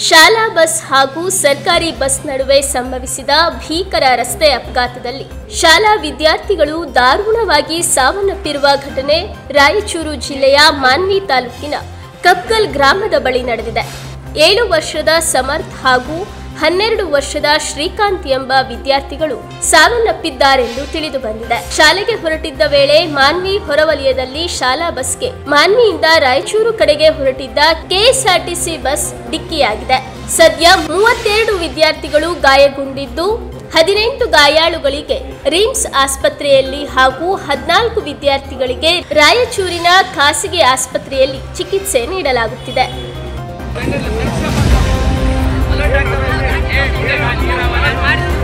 ಶಾಲಾ ಬಸ್ ಹಾಗೂ ಸರ್ಕಾರಿ ಬಸ್ ನಡುವೆ ಸಂಭವಿಸಿದ ಭೀಕರ ರಸ್ತೆ ಅಪಘಾತದಲ್ಲಿ ಶಾಲಾ ವಿದ್ಯಾರ್ಥಿಗಳು ದಾರುಣವಾಗಿ ಸಾವನ್ನಪ್ಪಿರುವ ಘಟನೆ ರಾಯಚೂರು ಜಿಲ್ಲೆಯ ಮಾನ್ವಿ ತಾಲೂಕಿನ ಕಬ್ಗಲ್ ಗ್ರಾಮದ ಬಳಿ ನಡೆದಿದೆ. 7 ವರ್ಷದ ಸಮರ್ಥ್ ಹಾಗೂ 12 ವರ್ಷದ ಶ್ರೀಕಾಂತ್ ಎಂಬ ವಿದ್ಯಾರ್ಥಿಗಳು ಸಾವನ್ನಪ್ಪಿದ್ದಾರೆಂದು ತಿಳಿದು ಬಂದಿದೆ. ಶಾಲೆಗೆ ಹೊರಟಿದ್ದ ವೇಳೆ ಮಾನ್ವಿ ಹೊರವಲಯದಲ್ಲಿ ಶಾಲಾ ಬಸ್ಗೆ ಮಾನ್ವಿಯಿಂದ ರಾಯಚೂರು ಕಡೆಗೆ ಹೊರಟಿದ್ದ ಕೆಎಸ್ಆರ್ಟಿಸಿ ಬಸ್ ಡಿಕ್ಕಿಯಾಗಿದೆ. ಸದ್ಯ 32 ವಿದ್ಯಾರ್ಥಿಗಳು ಗಾಯಗೊಂಡಿದ್ದು 18 ಗಾಯಾಳುಗಳಿಗೆ ರಿಮ್ಸ್ ಆಸ್ಪತ್ರೆಯಲ್ಲಿ ಹಾಗೂ 14 ವಿದ್ಯಾರ್ಥಿಗಳಿಗೆ ರಾಯಚೂರಿನ ಖಾಸಗಿ ಆಸ್ಪತ್ರೆಯಲ್ಲಿ ಚಿಕಿತ್ಸೆ ನೀಡಲಾಗುತ್ತಿದೆ. Hey,